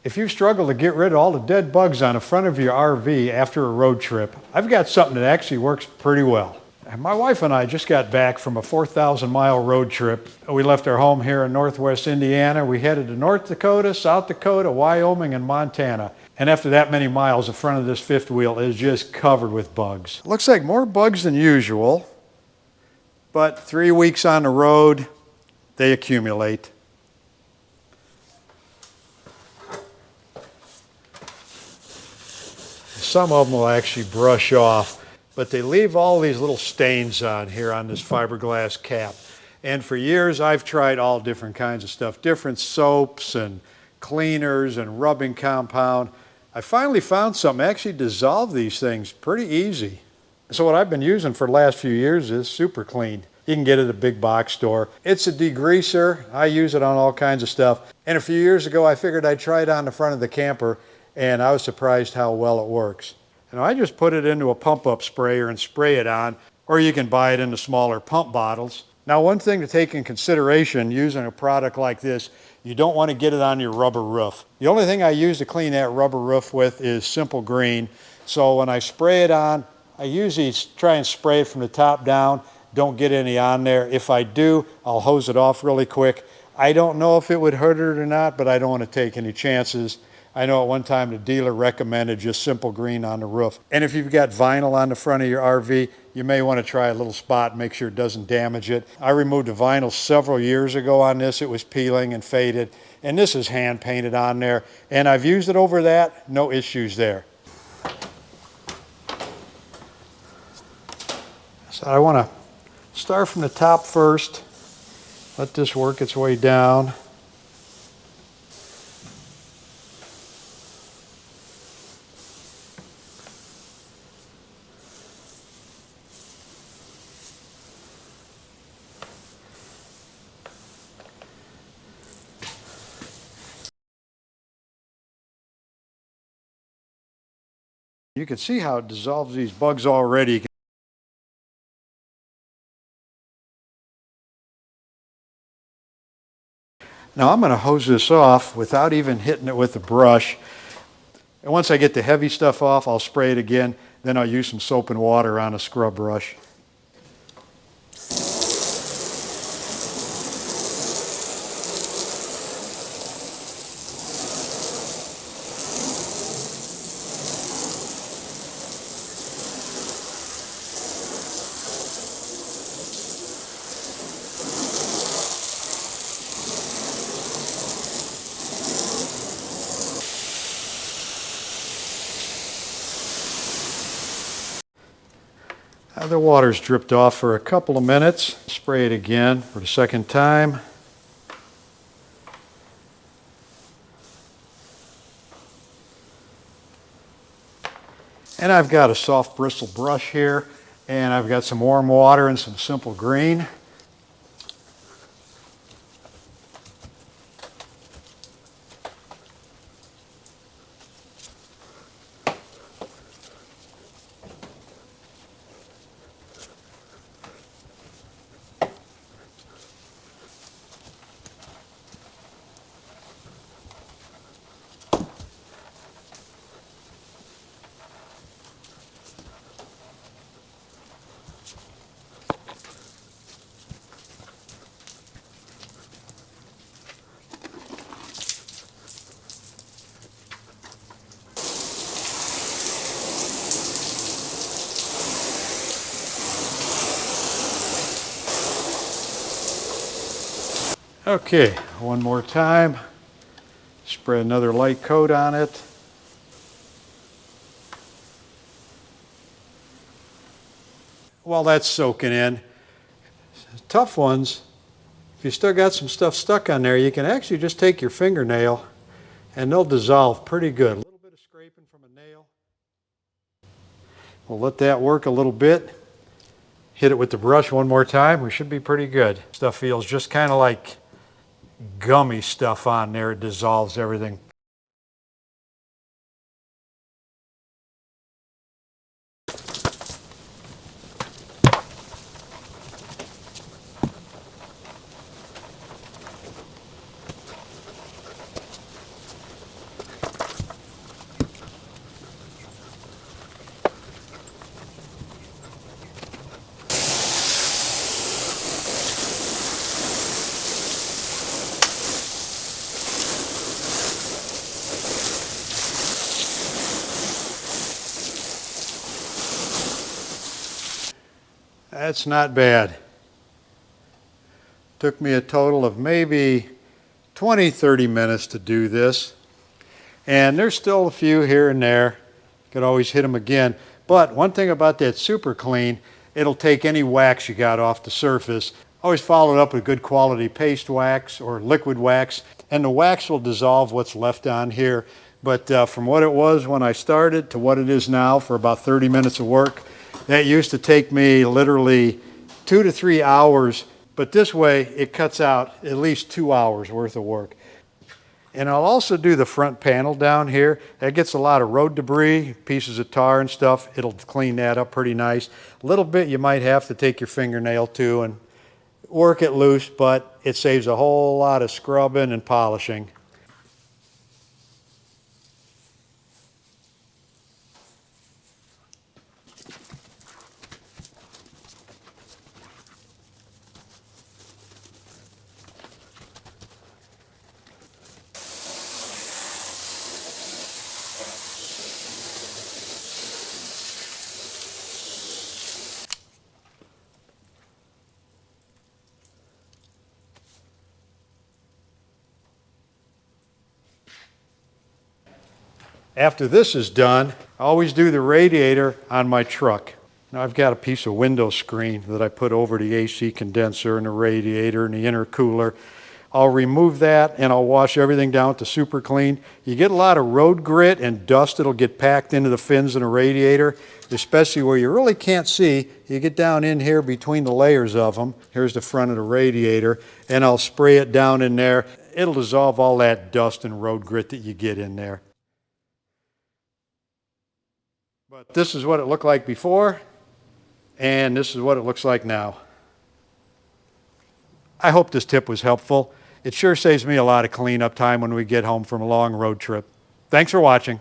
If you struggle to get rid of all the dead bugs on the front of your RV after a road trip, I've got something that actually works pretty well. My wife and I just got back from a 4,000-mile road trip. We left our home here in northwest Indiana. We headed to North Dakota, South Dakota, Wyoming, and Montana. And after that many miles, the front of this fifth wheel is just covered with bugs. Looks like more bugs than usual, but 3 weeks on the road, they accumulate. Some of them will actually brush off, but they leave all these little stains on here on this fiberglass cap. And for years, I've tried all different kinds of stuff, different soaps and cleaners and rubbing compound. I finally found something that actually dissolve these things pretty easy. So what I've been using for the last few years is Super Clean. You can get it at a big box store. It's a degreaser. I use it on all kinds of stuff. And a few years ago, I figured I'd try it on the front of the camper, and I was surprised how well it works. And I just put it into a pump-up sprayer and spray it on, or you can buy it in the smaller pump bottles. Now, one thing to take in consideration using a product like this, you don't want to get it on your rubber roof. The only thing I use to clean that rubber roof with is Simple Green. So when I spray it on, I usually try and spray it from the top down. Don't get any on there. If I do, I'll hose it off really quick. I don't know if it would hurt it or not, but I don't want to take any chances. I know at one time the dealer recommended just Simple Green on the roof. And if you've got vinyl on the front of your RV, you may want to try a little spot, make sure it doesn't damage it. I removed the vinyl several years ago on this. It was peeling and faded, and this is hand painted on there. And I've used it over that, no issues there. So I want to start from the top first. Let this work its way down. You can see how it dissolves these bugs already. Now I'm going to hose this off without even hitting it with a brush. And once I get the heavy stuff off, I'll spray it again. Then I'll use some soap and water on a scrub brush. The water's dripped off for a couple of minutes. Spray it again for the second time. And I've got a soft bristle brush here, and I've got some warm water and some Simple Green. Okay, one more time. Spray another light coat on it. While that's soaking in, tough ones, if you still got some stuff stuck on there, you can actually just take your fingernail and they'll dissolve pretty good. A little bit of scraping from a nail. We'll let that work a little bit. Hit it with the brush one more time. We should be pretty good. Stuff feels just kind of like gummy stuff on there. It dissolves everything. That's not bad. Took me a total of maybe 20-30 minutes to do this. And there's still a few here and there. Could always hit them again. But one thing about that Super Clean, it'll take any wax you got off the surface. Always follow it up with good quality paste wax or liquid wax, and the wax will dissolve what's left on here. But from what it was when I started to what it is now for about 30 minutes of work, that used to take me literally 2 to 3 hours, but this way it cuts out at least 2 hours worth of work. And I'll also do the front panel down here. That gets a lot of road debris, pieces of tar and stuff. It'll clean that up pretty nice. A little bit you might have to take your fingernail to and work it loose, but it saves a whole lot of scrubbing and polishing. After this is done, I always do the radiator on my truck. Now I've got a piece of window screen that I put over the AC condenser and the radiator and the intercooler. I'll remove that and I'll wash everything down to Super Clean. You get a lot of road grit and dust that'll get packed into the fins in the radiator, especially where you really can't see. You get down in here between the layers of them. Here's the front of the radiator, and I'll spray it down in there. It'll dissolve all that dust and road grit that you get in there. But this is what it looked like before, and this is what it looks like now. I hope this tip was helpful. It sure saves me a lot of cleanup time when we get home from a long road trip. Thanks for watching.